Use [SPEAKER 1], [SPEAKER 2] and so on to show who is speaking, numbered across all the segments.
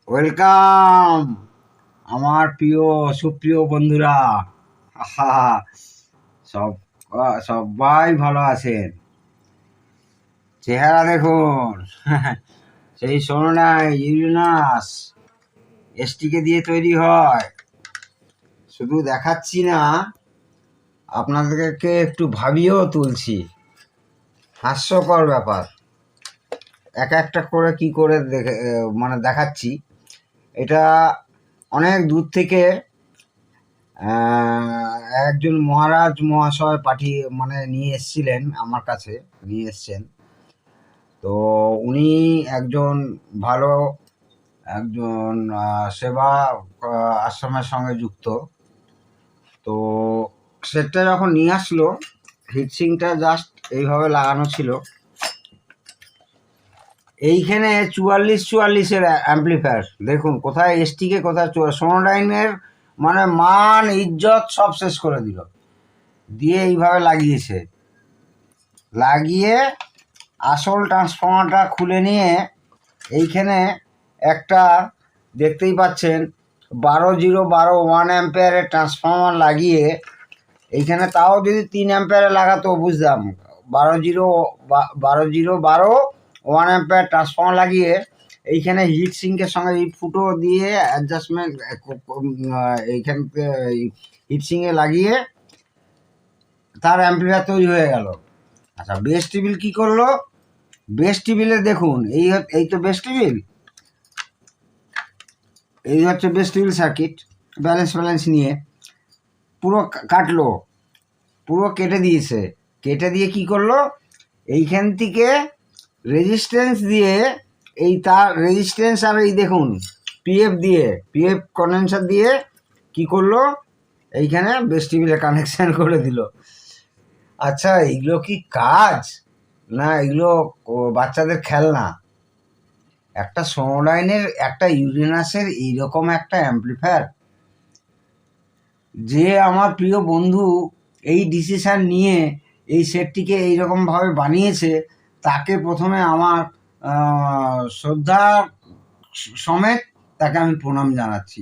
[SPEAKER 1] Welcome আমার প্রিয় সুপ্রিয় বন্ধুরা। আহা, সব সবাই ভালো আছেন? চেহারা দেখুন। সেই শোনো নাই, ইউরেনাস এসটিকে দিয়ে তৈরি হয়। শুধু দেখাচ্ছি না, আপনাদেরকে একটু ভাবিয়েও তুলছি। হাস্যকর ব্যাপার। এক একটা করে কি করে দেখে মানে দেখাচ্ছি। এটা অনেক দূর থেকে একজন মহারাজ মহাশয় পাঠিয়ে নিয়ে এসছিলেন আমার কাছে, নিয়ে এসছেন। তো উনি একজন ভালো একজন সেবা আশ্রমের সঙ্গে যুক্ত। তো সেটটা যখন নিয়ে আসলো, হিটসিংটা জাস্ট এইভাবে লাগানো ছিল। এইখানে 44-44-এর অ্যাম্পলিফায়ার দেখুন, কোথায় এসটিকে কোথায় সোনোডাইনের মান ইজ্জত সব শেষ করে দিল। দিয়ে এইভাবে লাগিয়েছে, লাগিয়ে আসল ট্রান্সফর্মারটা খুলে নিয়ে এইখানে একটা দেখতেই পাচ্ছেন 12-0-12 1 অ্যাম্পিয়ারের ট্রান্সফর্মার লাগিয়ে, এইখানে তাও যদি 3 অ্যাম্পিয়ারে লাগাতো বুঝতাম। 12-0-12 1 অ্যাম্পিয়ার ট্রান্সফর্মার লাগিয়ে এইখানে হিট সিঙ্কের সঙ্গে এই ফুটো দিয়ে অ্যাডজাস্টমেন্ট এইখানকে হিট সিঙ্কে লাগিয়ে তার অ্যাম্পলিফায়ার তৈরি হয়ে গেল। আচ্ছা, বেস টেবিল কী করলো? বেস টেবিলে দেখুন, এই তো বেস টেবিল, এই হচ্ছে বেস টেবিল সার্কিট। ব্যালেন্স নিয়ে পুরো কাটলো, পুরো কেটে দিয়েছে। কেটে দিয়ে কি করলো, এইখান থেকে রেজিস্ট্যান্স দিয়ে, এই তার রেজিস্ট্যান্স আর এই দেখুন পিএফ কন্ডেন্সার দিয়ে কি করলো, এইখানে বেস টেবিলে কানেকশান করে দিল। আচ্ছা, এইগুলো কি কাজ? না এগুলো বাচ্চাদের খেলনা? একটা সোনোডাইনের, একটা ইউরেনাসের এইরকম একটা অ্যাম্পলিফায়ার, যে আমার প্রিয় বন্ধু এই ডিসিশান নিয়ে এই সেটটিকে এইরকমভাবে বানিয়েছে, তাকে প্রথমে আমার শ্রদ্ধা সমেত তাকে আমি প্রণাম জানাচ্ছি।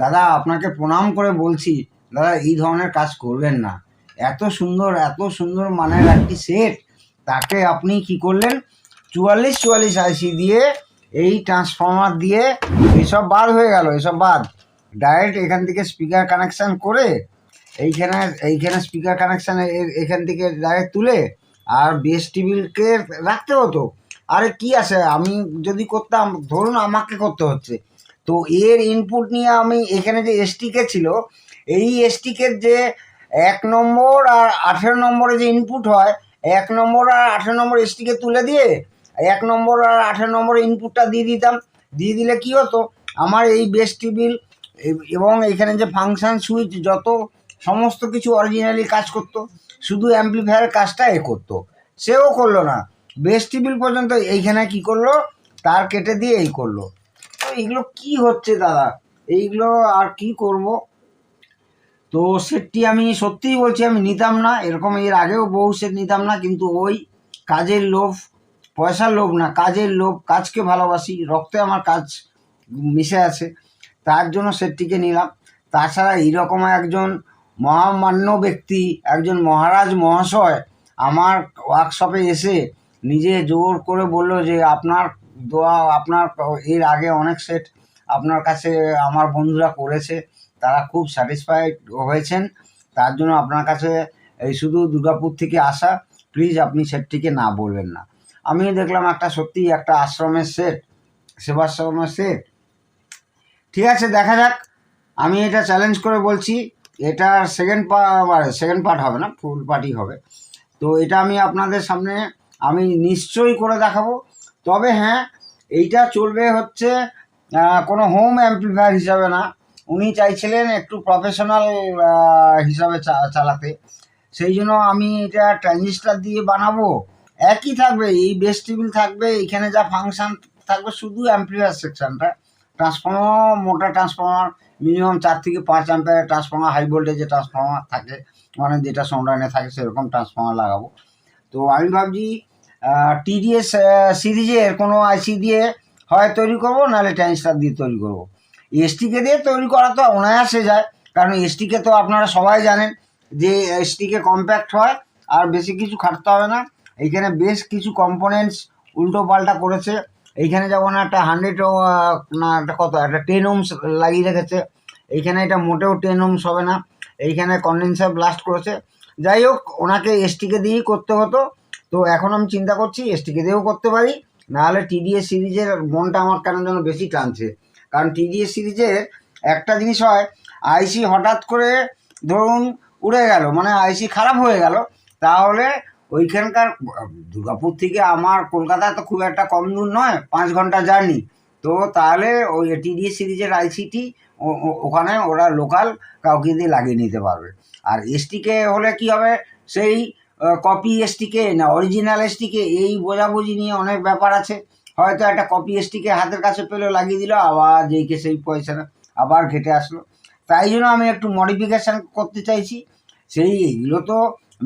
[SPEAKER 1] দাদা, আপনাকে প্রণাম করে বলছি, দাদা এই ধরনের কাজ করবেন না। এত সুন্দর মানের একটি সেট, তাকে আপনি কি করলেন, 44-44 আইসি দিয়ে, এই ট্রান্সফর্মার দিয়ে এইসব বাদ হয়ে গেল। এসব বাদ, ডাইরেক্ট এখান থেকে স্পিকার কানেকশান করে এইখানে স্পিকার কানেকশান এখান থেকে ডাইরেক্ট তুলে আর বেস টেবিলকে রাখতে হতো। আরে কি আছে, আমি যদি করতাম, ধরুন আমাকে করতে হচ্ছে, তো এর ইনপুট নিয়ে আমি এখানে যে এসটিকে ছিল, এই এসটিকে যে 1 নম্বর আর 18 নম্বরে যে ইনপুট হয়, 1 নম্বর আর 18 নম্বর এসটিকে তুলে দিয়ে 1 নম্বর আর 18 নম্বর ইনপুটটা দিয়ে দিতাম। দিয়ে দিলে কি হতো, আমার এই বেস টেবিল এবং এখানে যে ফাংশন সুইচ যত সমস্ত কিছু অরিজিনালি কাজ করতো, শুধু অ্যাম্পলিফায়ারের কাজটা করতো। সেও করলো না, বেস টেবিল পর্যন্ত এইখানে কি করলো, তার কেটে দিয়ে এই করলো। তো এইগুলো কি হচ্ছে দাদা, এইগুলো আর কি করব। তো সেটটি আমি সত্যিই বলছি, আমি নিতাম না এরকম, এর আগেও বহু সেট নিতাম না, কিন্তু ওই কাজের লোভ, পয়সার লোভ না, কাজের লোভ, কাজকে ভালোবাসি, রক্তে আমার কাজ মিশে আছে, তার জন্য সেটটিকে নিলাম। তাছাড়া এইরকম একজন মহামান্য ব্যক্তি, একজন মহারাজ মহাশয় আমার ওয়ার্কশপে এসে নিজে জোর করে বললো যে আপনার দোয়া, আপনার এর আগে অনেক সেট আপনার কাছে আমার বন্ধুরা করেছে, তারা খুব স্যাটিসফাইড হয়েছেন, তার জন্য আপনার কাছে এই শুধু দুর্গাপুর থেকে আসা, প্লিজ আপনি সেটটিকে না বলবেন না। আমিও দেখলাম একটা সত্যিই একটা আশ্রমের সেট, সেবাশ্রমের সেট। ঠিক আছে, দেখা যাক। আমি এটা চ্যালেঞ্জ করে বলছি, এটার সেকেন্ড পার্ট হবে না, ফুল পার্টই হবে। তো এটা আমি আপনাদের সামনে আমি নিশ্চয়ই করে দেখাবো। তবে হ্যাঁ, এইটা চলবে হচ্ছে কোনো হোম অ্যাম্পলিফায়ার হিসাবে না, উনি চাইছিলেন একটু প্রফেশনাল হিসাবে চালাতে। সেই জন্য আমি এটা ট্রানজিস্টার দিয়ে বানাবো, একই থাকবে, এই বেস টেবিল থাকবে, এখানে যা ফাংশান থাকবে শুধু অ্যাম্পলিফায়ার সেকশনটা। ট্রান্সফর্মার, মোটা ট্রান্সফর্মার, মিনিমাম 4 থেকে 5 অ্যাম্পিয়ারের ট্রান্সফর্মার, হাই ভোল্টেজের ট্রান্সফর্মার থাকে, যেটা সোনাডাইনে থাকে সেরকম ট্রান্সফর্মার লাগাবো। তো আমি ভাবছি টিডিএস সিরিজের কোনো আইসি দিয়ে হয় তৈরি করবো, নাহলে ট্রানজিস্টার দিয়ে তৈরি করবো। এসটিকে দিয়ে তৈরি করা তো অনায়াসে যায়, কারণ এসটিকে তো আপনারা সবাই জানেন যে এসটিকে কম্প্যাক্ট হয় আর বেশি কিছু খাটতে হবে না। এইখানে বেশ কিছু কম্পোনেন্টস উল্টো পাল্টা করেছে। এইখানে যেমন একটা 100 না একটা কত একটা 10 ওহমস লাগিয়ে রেখেছে, এইখানে এটা মোটেও 10 ওহমস হবে না। এইখানে কন্ডেন্সার ব্লাস্ট করেছে। যাই হোক, ওনাকে এসটিকে দিয়েই করতে হতো, তো এখন আমি চিন্তা করছি এসটিকে দিয়েও করতে পারি, নাহলে টিডিএস সিরিজের মনটা আমার কেন যেন বেশি টানছে। কারণ টিডিএস সিরিজের একটা জিনিস হয়, আইসি হঠাৎ করে ধরুন উড়ে গেল, মানে আইসি খারাপ হয়ে গেল, তাহলে ওইখানকার দুর্গাপুর থেকে আমার কলকাতা তো খুব একটা কম দূর নয়, 5 ঘন্টা জার্নি। তো তাহলে ওই টিডিএস সিরিজের আইসিটি ওখানে ওরা লোকাল কাউকে দিয়ে লাগিয়ে নিতে পারবে। আর এসটিকে হলে কি হবে, সেই কপি এসটিকে না অরিজিনাল এসটিকে, এই বোঝাবুঝি নিয়ে অনেক ব্যাপার আছে। হয়তো একটা কপি এসটিকে হাতের কাছে পেলো, লাগিয়ে দিল, আবার যেইকে সেই পয়সাটা আবার ঘেটে আসলো। তাই জন্য আমি একটু মডিফিকেশান করতে চাইছি। সেই এগুলো তো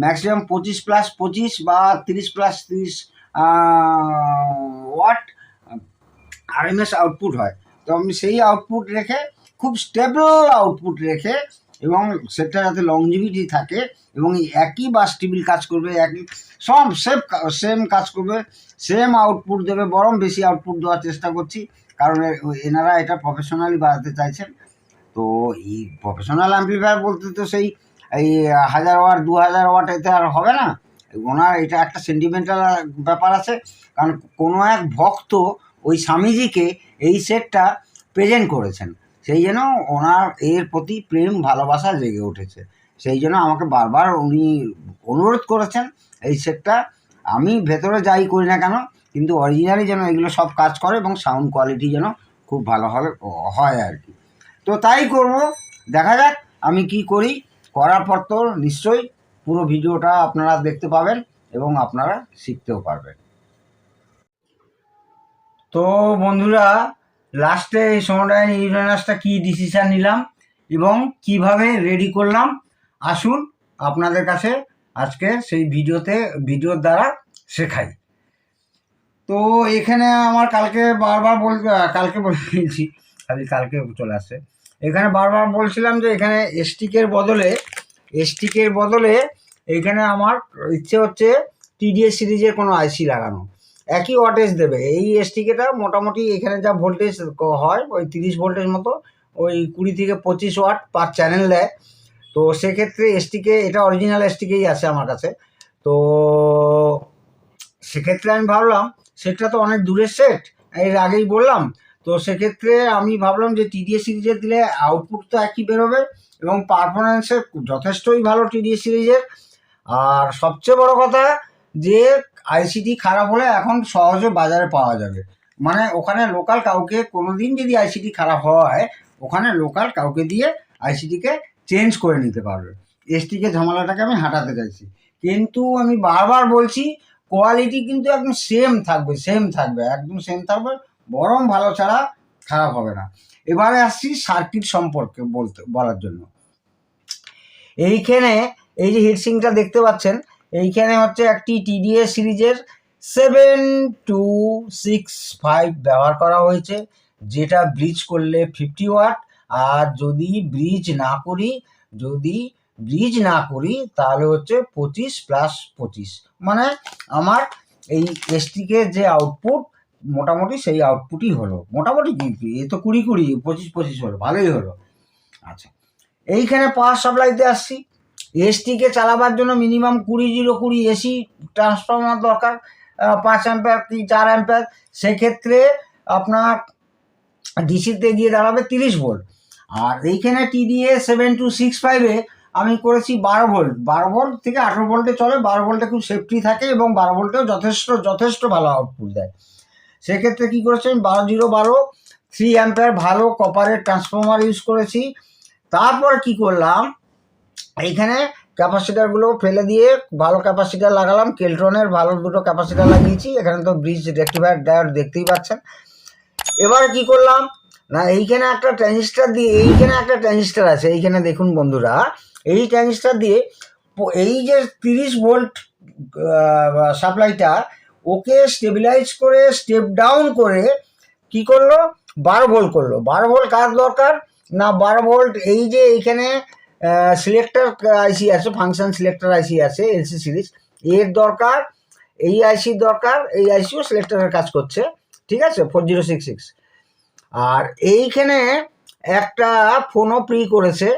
[SPEAKER 1] ম্যাক্সিমাম 25+25 বা 30+30 ওয়াট আরএমএস আউটপুট হয়। তো আমি সেই আউটপুট রেখে, খুব স্টেবল আউটপুট রেখে, এবং সেটা যাতে লংজিভিটি থাকে এবং একই বা স্টেবল কাজ করবে, একই সব সেম কাজ করবে, সেম আউটপুট দেবে, বরং বেশি আউটপুট দেওয়ার চেষ্টা করছি, কারণ এনারা এটা প্রফেশনালি বানাতে চাইছেন। তো এই প্রফেশনাল অ্যাম্প্লিফায়ার বলতে তো সেই এই 1000 ওয়াট 2000 ওয়াট এতে আর হবে না। ওনার এটা একটা সেন্টিমেন্টাল ব্যাপার আছে, কারণ কোনো এক ভক্ত ওই স্বামীজিকে এই সেটটা প্রেজেন্ট করেছেন, সেই জন্য ওনার এর প্রতি প্রেম ভালোবাসা জেগে উঠেছে। সেই জন্য আমাকে বারবার উনি অনুরোধ করেছেন এই সেটটা আমি ভেতরে যাই করি না কেন, কিন্তু অরিজিনালি যেন এগুলো সব কাজ করে এবং সাউন্ড কোয়ালিটি যেন খুব ভালোভাবে হয় আর কি। তো তাই করব, দেখা যাক আমি কি করি। করার পর তো নিশ্চয়ই পুরো ভিডিওটা আপনারা দেখতে পাবেন এবং আপনারা শিখতেও পারবেন। তো বন্ধুরা, লাস্টে এই সমুদ্রায়ন ইউরেনাসটা কী ডিসিশান নিলাম এবং কিভাবে রেডি করলাম, আসুন আপনাদের কাছে আজকে সেই ভিডিওর দ্বারা শেখাই। তো এখানে আমার কালকে বলছি, কালকে চলে আসছে। এখানে বারবার বলছিলাম যে এখানে এসটিকের বদলে এখানে আমার ইচ্ছে হচ্ছে টিডিএস সিরিজের কোনো আইসি লাগানো, একই ওয়াটেজ দেবে। এই এসটিকেটা মোটামুটি এখানে যা ভোল্টেজ হয় ওই 30 ভোল্টের মতো, ওই 20 থেকে 25 ওয়াট পার চ্যানেল দেয়। তো সেক্ষেত্রে এসটিকে, এটা অরিজিনাল এসটিকেই আছে আমার কাছে। তো সেক্ষেত্রে আমি ভাবলাম সেটটা তো অনেক দূরের সেট, এর আগেই বললাম। তো সেক্ষেত্রে আমি ভাবলাম যে টিডিএস সিরিজের দিলে আউটপুট তো একই বেরোবে এবং পারফরমেন্সের যথেষ্টই ভালো টিডিএস সিরিজের। আর সবচেয়ে বড় কথা যে আইসিটি খারাপ হলে এখন সহজে বাজারে পাওয়া যাবে, মানে ওখানে লোকাল কাউকে কোনো দিন যদি আইসিটি খারাপ হয়, ওখানে লোকাল কাউকে দিয়ে আইসিটিকে চেঞ্জ করে নিতে পারবে। এসটিকে ঝামেলাটাকে আমি হাঁটাতে চাইছি, কিন্তু আমি বারবার বলছি কোয়ালিটি কিন্তু একদম সেম থাকবে, একদম সেম থাকবে, বরং ভালো ছাড়া খারাপ হবে না। এবারে আসছি সার্কিট সম্পর্কে বলার জন্য। এইখানে এই যে হিটসিংটা দেখতে পাচ্ছেন, এইখানে হচ্ছে একটি টিডিএস সিরিজের 7265 ব্যবহার করা হয়েছে, যেটা ব্রিজ করলে 50 ওয়াট। আর যদি ব্রিজ না করি তাহলে হচ্ছে 25+25, মানে আমার এই এসটিকে যে আউটপুট মোটামুটি সেই আউটপুটই হলো। মোটামুটি কি এ তো 20 25 হলো, ভালোই হলো। আচ্ছা, এইখানে পাওয়ার সাপ্লাইতে আসছি। এসটিকে চালাবার জন্য মিনিমাম 20 এসি ট্রান্সফরমার দরকার, 5 অ্যাম্পিয়ার কি 4 অ্যাম্পিয়ার। সেক্ষেত্রে আপনার ডিসিতে গিয়ে দাঁড়াবে 30 ভোল্ট। আর এইখানে টিডিএস 7265-এ আমি করেছি 12 ভোল্ট থেকে 18 ভোল্টে চলে। 12 ভোল্টে খুব সেফটি থাকে এবং 12 ভোল্টেও যথেষ্ট ভালো আউটপুট দেয়। সেক্ষেত্রে কী করেছি আমি 12 3 অ্যাম্পিয়ার ভালো কপারের ট্রান্সফরমার ইউজ করেছি। তারপর কি করলাম, এইখানে ক্যাপাসিটারগুলো ফেলে দিয়ে ভালো ক্যাপাসিটার লাগালাম, কেলট্রনের ভালো দুটো ক্যাপাসিটার লাগিয়েছি। এখানে তো ব্রিজ রেক্টিফায়ার ডায়োড দেখতেই পাচ্ছেন। এবার কি করলাম না, এইখানে একটা ট্রানজিস্টার আছে, এইখানে দেখুন বন্ধুরা, এই ট্রানজিস্টার দিয়ে এই যে 30 ভোল্ট সাপ্লাইটা, ওকে স্টেবিলাইজ করে স্টেপ ডাউন করে কি করলো, 12 ভোল্ট করলো। 12 ভোল্ট কার দরকার না, 12 ভোল্ট এই যে এইখানে সিলেক্টর আইসি আছে, ফাংশন সিলেক্টর আইসি আছে এলসি সিরিজ, এর দরকার, এই আইসির দরকার, এই আইসিও সিলেক্টরের কাজ করছে, ঠিক আছে, 4066। আর এইখানে একটা ফোনও প্রি করেছে,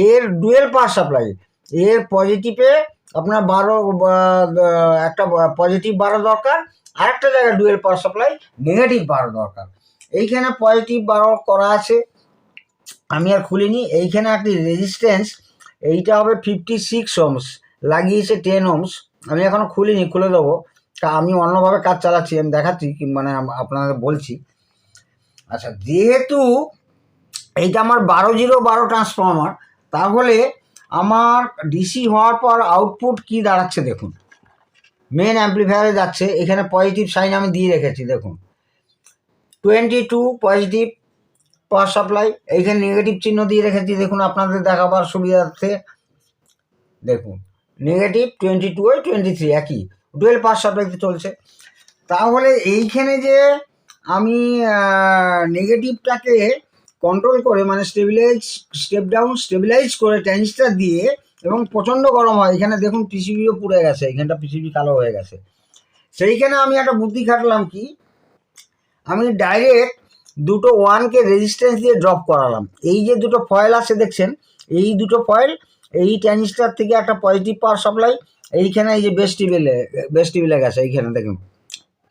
[SPEAKER 1] এর ডুয়েল পাওয়ার সাপ্লাই, এর পজিটিভে আপনার 12 একটা পজিটিভ 12 দরকার, আরেকটা জায়গায় ডুয়েল পাওয়ার সাপ্লাই নেগেটিভ 12 দরকার। এইখানে পজিটিভ 12 করা আছে, আমি আর খুলিনি। এইখানে একটি রেজিস্ট্যান্স, এইটা হবে 56 ওহমস, লাগিয়েছে 10 ওহমস। আমি এখনো খুলিনি, খুলে দেবো, তা আমি অন্যভাবে কাজ চালাচ্ছি, আমি দেখাচ্ছি কি মানে আপনাদের বলছি। আচ্ছা, যেহেতু এইটা আমার 12-0-12 ট্রান্সফর্মার, তাহলে আমার ডিসি হওয়ার পর আউটপুট কি দাঁড়াচ্ছে দেখুন, মেন অ্যাম্প্লিফায়ারে যাচ্ছে, এখানে পজিটিভ সাইন আমি দিয়ে রেখেছি, দেখুন 22 পজিটিভ পাওয়ার সাপ্লাই, এইখানে নেগেটিভ চিহ্ন দিয়ে রেখেছি, দেখুন আপনাদের দেখাবার সুবিধার্থে, দেখুন নেগেটিভ 22 ওই 23 একই, ডুয়েল পাওয়ার সাপ্লাইতে চলছে। তাহলে এইখানে যে আমি নেগেটিভটাকে কন্ট্রোল করে মানে স্টেপ ডাউন স্টেবিলাইজ করে ট্রানজিস্টার দিয়ে, এবং প্রচণ্ড গরম হয়, এখানে দেখুন পিসিবিও পুড়ে গেছে, এখানটা পিসিবি কালো হয়ে গেছে। সেইখানে আমি একটা বুদ্ধি খাটলাম কি, আমি ডাইরেক্ট দুটো 1K রেজিস্ট্যান্স দিয়ে ড্রপ করালাম। এই যে দুটো ফয়েল আছে দেখছেন, এই দুটো ফয়েল, এই ট্রানজিস্টার থেকে একটা পজিটিভ পাওয়ার সাপ্লাই, এইখানে এই যে বেস্টিবিলে গেছে, এইখানে দেখুন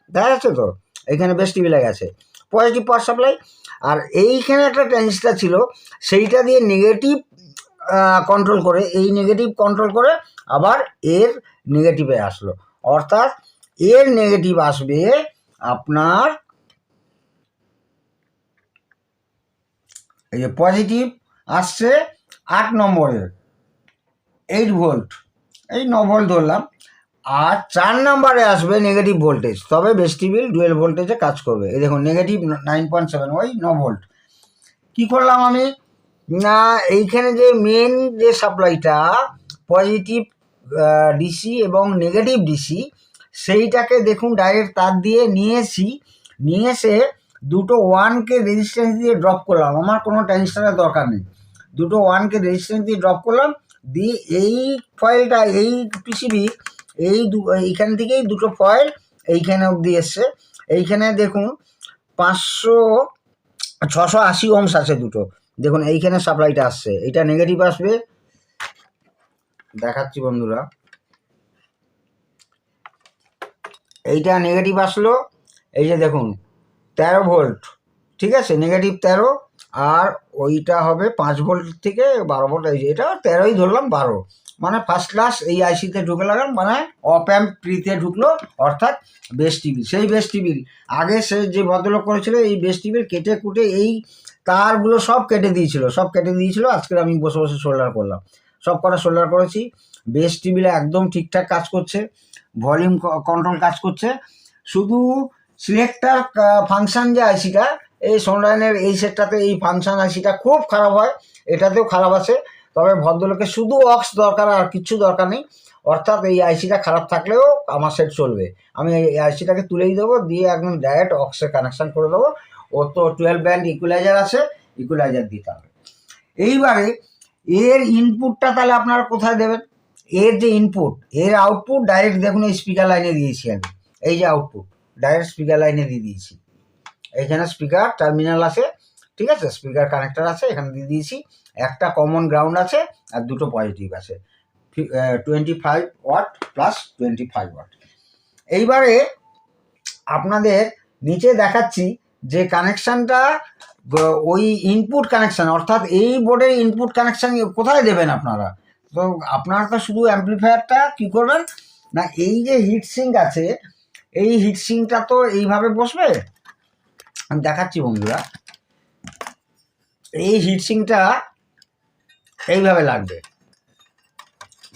[SPEAKER 1] দেখা যাচ্ছে তো, এইখানে বেস্টিবিলে গেছে পজিটিভ পাওয়ার সাপ্লাই। আর এইখানে একটা ট্রানজিস্টার ছিল, সেইটা দিয়ে নেগেটিভ কন্ট্রোল করে, এই নেগেটিভ কন্ট্রোল করে আবার এর নেগেটিভে আসলো, অর্থাৎ এর নেগেটিভ আসবে আপনার এই যে পজিটিভ আসছে 8 নম্বরের 8 ভোল্ট, এই 9 ভোল্ট ধরলাম, আর 4 নম্বরে আসবে নেগেটিভ ভোল্টেজ, তবে ভেস্টিবিল ডুয়েল ভোল্টেজে কাজ করবে। এই দেখুন নেগেটিভ 9.7, ওই 9 ভোল্ট। কী করলাম আমি না, এইখানে যে মেন যে সাপ্লাইটা পজিটিভ ডিসি এবং নেগেটিভ ডিসি, সেইটাকে দেখুন ডাইরেক্ট তার দিয়ে নিয়ে এসে দুটো 1K রেজিস্ট্যান্স দিয়ে ড্রপ করলাম, আমার কোনো ট্রানজিস্টারের দরকার নেই, দুটো 1K রেজিস্ট্যান্স দিয়ে ড্রপ করলাম, দিয়ে এই ফয়েলটা এই পিসিবি এইখান থেকেই দুটো ফয়েল এইখানে অবধি এসছে, এইখানে দেখুন 680 ওহমস আছে দুটো, দেখুন এইখানে সাপ্লাইটা আসছে, এইটা নেগেটিভ আসবে, দেখাচ্ছি বন্ধুরা, এইটা নেগেটিভ আসলো, এই যে দেখুন 13 ভোল্ট, ঠিক আছে, নেগেটিভ 13, আর ওইটা হবে 5 ভোল্ট থেকে 12 ভোল্ট, এই যে এটা 13ই ধরলাম, 12 মানে ফার্স্ট ক্লাস এই আইসিতে ঢুকে লাগান, মানে অপ অ্যাম্প প্রিতে ঢুকলো, অর্থাৎ বেস টিভি, সেই বেস টিভির আগে সে যে ভদ্রলোক করেছিল এই বেস টিভির কেটে কুটে এই তারগুলো সব কেটে দিয়েছিল, আজকে আমি বসে বসে সোল্ডার করলাম, সব কটা সোল্ডার করেছি, বেস টিভিটা একদম ঠিকঠাক কাজ করছে, ভলিউম কন্ট্রোল কাজ করছে, শুধু সিলেক্টার ফাংশন যে আইসিটা, এই সোনলাইনের এই সেটটাতে এই ফাংশন আইসিটা খুব খারাপ হয়, এটাতেও খারাপ আছে, তবে ভদ্রলোকের শুধু অক্স দরকার, আর কিছু দরকার নেই, অর্থাৎ এই আইসিটা খারাপ থাকলেও আমার সেট চলবে, আমি এই আইসিটাকে তুলেই দেবো, দিয়ে একদম ডাইরেক্ট অক্সে কানেকশান করে দেবো, ও তো 12 ব্যান্ড ইকুয়ালাইজার আছে, ইকুয়ালাইজার দিতে হবে। এইবারে এর ইনপুটটা তাহলে আপনারা কোথায় দেবেন, এর যে ইনপুট, এর আউটপুট ডাইরেক্ট দেখুন এই স্পিকার লাইনে দিয়েছি আমি, এই যে আউটপুট ডাইরেক্ট স্পিকার লাইনে দিয়ে দিয়েছি, এইখানে স্পিকার টার্মিনাল আছে, ঠিক আছে, স্পিকার কানেক্টার আছে, এখানে দিয়ে দিয়েছি, একটা কমন গ্রাউন্ড আছে, আর দুটো পজিটিভ আছে, 25 ওয়াট প্লাস 25 ওয়াট। এইবারে আপনাদের নিচে দেখাচ্ছি যে কানেকশানটা, ওই ইনপুট কানেকশান, অর্থাৎ এই বোর্ডের ইনপুট কানেকশান কোথায় দেবেন আপনারা, তো আপনারা তো শুধু অ্যাম্প্লিফায়ারটা কী করবেন না, এই যে হিটসিঙ্ক আছে, এই হিটসিঙ্কটা তো এইভাবে বসবে, আমি দেখাচ্ছি বন্ধুরা, এই হিটসিঙ্কটা এইভাবে লাগবে,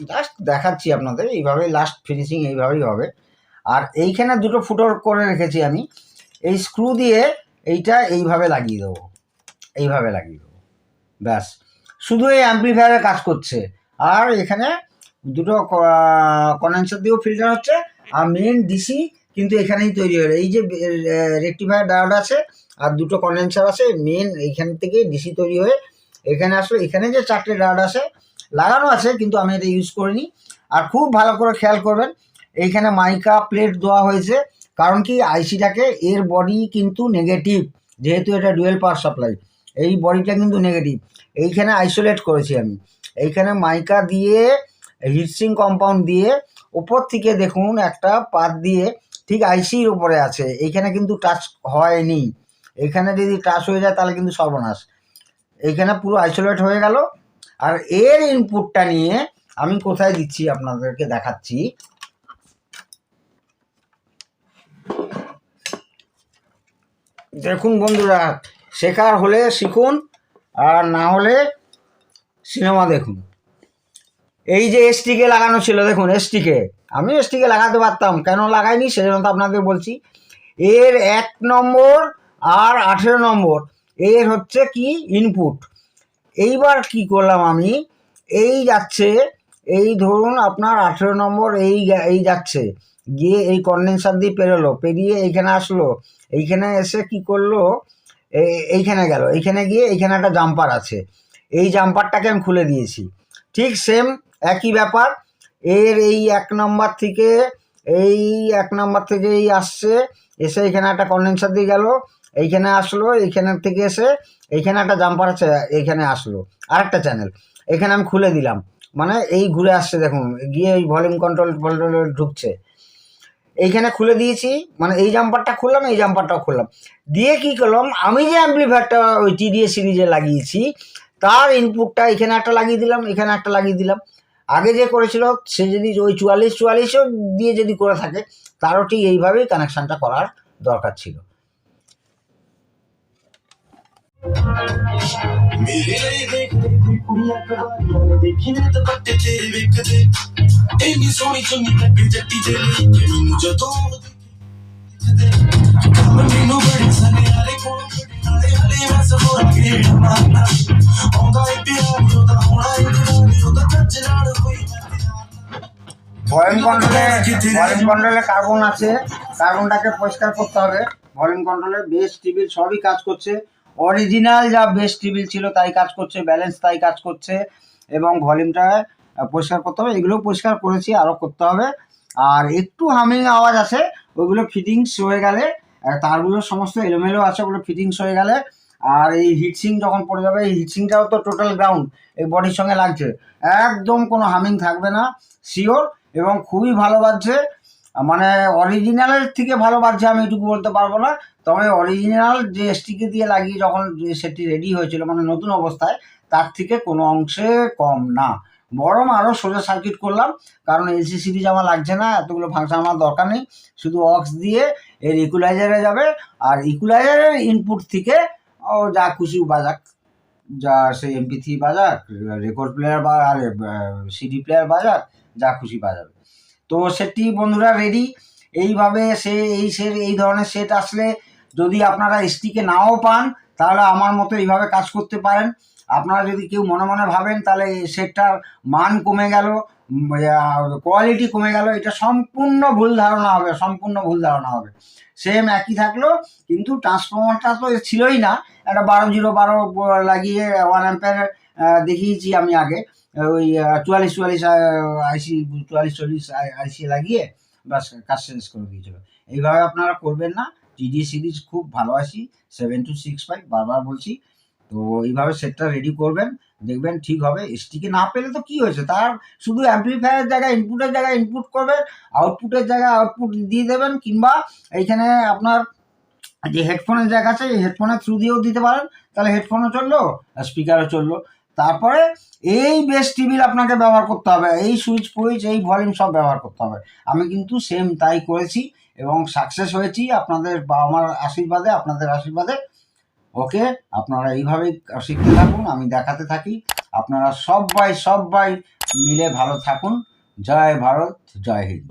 [SPEAKER 1] জাস্ট দেখাচ্ছি আপনাদের, এইভাবেই লাস্ট ফিনিশিং এইভাবেই হবে, আর এইখানে দুটো ফুটো করে রেখেছি আমি, এই স্ক্রু দিয়ে এইটা এইভাবে লাগিয়ে দেবো, ব্যাস, শুধু এই অ্যাম্প্লিফায়ারে কাজ করছে, আর এখানে দুটো কন্ডেন্সার দিয়েও ফিল্টার হচ্ছে, আর মেন ডিসি কিন্তু এখানেই তৈরি হলো। এই যে রেকটিফায়ার ডায়োড আছে আর দুটো কন্ডেন্সার আছে, মেন এইখান থেকে ডিসি তৈরি হয়ে এখানে আসলো। এখানে যে 4টে ডায়োড আছে লাগানো আছে, কিন্তু আমি এটা ইউজ করিনি। আর খুব ভালো করে খেয়াল করবেন, এইখানে মাইকা প্লেট দেওয়া হয়েছে, কারণ কি আইসিটাকে এর বডি কিন্তু নেগেটিভ, যেহেতু এটা ডুয়েল পাওয়ার সাপ্লাই, এই বডিটা কিন্তু নেগেটিভ। এইখানে আইসোলেট করেছি আমি, এইখানে মাইকা দিয়ে হিটসিং কম্পাউন্ড দিয়ে উপর থেকে দেখুন একটা পাত দিয়ে ঠিক আইসির উপরে আছে, এইখানে কিন্তু টাচ হয়নি। এখানে যদি টাচ হয়ে যায় তাহলে কিন্তু সর্বনাশ। এইখানে পুরো আইসোলেট হয়ে গেল। আর এর ইনপুটটা নিয়ে আমি কোথায় দিচ্ছি আপনাদেরকে দেখাচ্ছি। দেখুন বন্ধুরা, শেখার হলে শিখুন, আর না হলে সিনেমা দেখুন। এই যে এসটিকে লাগানো ছিল, দেখুন এসটিকে আমি এসটিকে লাগাতে পারতাম, কেন লাগাইনি সেজন্য তো আপনাদের বলছি। এর 1 নম্বর আর 18 নম্বর এর হচ্ছে কি ইনপুট। এইবার কি করলাম আমি, এই যাচ্ছে, এই ধরুন আপনার 18 নম্বর এই যাচ্ছে, গিয়ে এই কন্ডেন্সার দিয়ে পেরোলো, পেরিয়ে এইখানে আসলো, এইখানে এসে কি করলো, এইখানে গেল, এইখানে গিয়ে এইখানে একটা জাম্পার আছে, এই জাম্পারটাকে আমি খুলে দিয়েছি। ঠিক সেম একই ব্যাপার, এর এই 1 নম্বর থেকে এই আসছে, এসে এখানে একটা কন্ডেন্সার দিয়ে গেল, এইখানে আসলো, এইখানের থেকে এসে এইখানে একটা জাম্পার আছে, এইখানে আসলো আরেকটা চ্যানেল, এখানে আমি খুলে দিলাম, মানে এই ঘুরে আসছে দেখুন, গিয়ে এই ভলিউম কন্ট্রোল ঢুকছে। এইখানে খুলে দিয়েছি, মানে এই জাম্পারটা খুললাম, এই জাম্পারটাও খুললাম, দিয়ে কি করলাম, আমি যে অ্যাম্পলিফায়ারটা ওই টিডিএস সিরিজে লাগিয়েছি তার ইনপুটটা এখানে একটা লাগিয়ে দিলাম, এখানে একটা লাগিয়ে দিলাম। আগে যে করেছিল সে যদি ওই 44-44ও দিয়ে যদি করে থাকে, তারও ঠিক এইভাবেই কানেকশানটা করার দরকার ছিল। ভলিউম কন্ট্রোলে কার্বন আছে, কার্বনটাকে পরিষ্কার করতে হবে। ভলিউম কন্ট্রোলে বেস টিবিল সবই কাজ করছে, অরিজিনাল যা বেস টিবিল ছিল তাই কাজ করছে, ব্যালেন্স তাই কাজ করছে, এবং ভলিউমটা পরিষ্কার করতে হবে। এগুলো পরিষ্কার করেছি, আরও করতে হবে। আর একটু হামিং আওয়াজ আছে, ওইগুলো ফিটিংস হয়ে গেলে, তারগুলো সমস্ত এলোমেলো আছে, ওগুলো ফিটিংস হয়ে গেলে, আর এই হিটসিং যখন পড়ে যাবে, এই হিটসিংটাও তো টোটাল গ্রাউন্ড এই বডির সঙ্গে লাগছে, একদম কোনো হামিং থাকবে না, শিওর, এবং খুবই ভালো বাজছে। মানে অরিজিনালের থেকে ভালো বাজছে আমি এটুকু বলতে পারবো না, তবে অরিজিনাল যে এসটিকে দিয়ে লাগিয়ে যখন সেটি রেডি হয়েছিল, মানে নতুন অবস্থায়, তার থেকে কোনো অংশে কম না, বরং আরও সোজা সার্কিট করলাম, কারণ এলসি সিরিজ আমার লাগছে না, এতগুলো ফাংশন আমার দরকার নেই, শুধু অক্স দিয়ে এর ইকুলাইজারে যাবে, আর ইকুলাইজারের ইনপুট থেকে ও যা খুশি বাজাক, যা সেই MP3 বাজাক, রেকর্ড প্লেয়ার বা সিডি প্লেয়ার বাজাক, যা খুশি বাজাবে। তো সেটি বন্ধুরা রেডি। এইভাবে এই ধরনের সেট আসলে যদি আপনারা এসটিকে নাও পান, তাহলে আমার মতো এইভাবে কাজ করতে পারেন। আপনারা যদি কেউ মনে মনে ভাবেন তাহলে সেটটার মান কমে গেল, কোয়ালিটি কমে গেল, এটা সম্পূর্ণ ভুল ধারণা হবে, সম্পূর্ণ ভুল ধারণা হবে। সেম একই থাকলো, কিন্তু ট্রান্সফরমারটা তো ছিলই না, একটা 12-0-12 লাগিয়ে 1 অ্যাম্পিয়ার দেখিয়েছি আমি আগে, ওই 44-44 আইসি 44-40 আইসি লাগিয়ে বাস কাজ শেষ করে দিয়েছিল। এইভাবে আপনারা করবেন না, টিডিএস সিরিজ খুব ভালো আইসি 7265, বারবার বলছি। তো এইভাবে সেটটা রেডি করবেন, দেখবেন ঠিক হবে। এসটিকে না পেলে তো কি হয়েছে, তার শুধু অ্যাম্পলিফায়ারের জায়গায় ইনপুটের জায়গায় ইনপুট করবেন, আউটপুটের জায়গায় আউটপুট দিয়ে দেবেন, কিংবা এইখানে আপনার যে হেডফোনের জায়গা আছে এই হেডফোনের থ্রু দিয়েও দিতে পারেন, তাহলে হেডফোনও চললো আর স্পিকারও চললো। তারপরে এই বেস টিভির আপনাকে ব্যবহার করতে হবে, এই সুইচ এই ভলিউম সব ব্যবহার করতে হবে। আমি কিন্তু সেম তাই করেছি এবং সাকসেস হয়েছি আপনাদের বা আমার আশীর্বাদে, আপনাদের আশীর্বাদে। ওকে, আপনারা এইভাবেই শিখতে থাকুন, আমি দেখাতে থাকি। আপনারা সবাই মিলে ভালো থাকুন। জয় ভারত, জয় হিন্দ।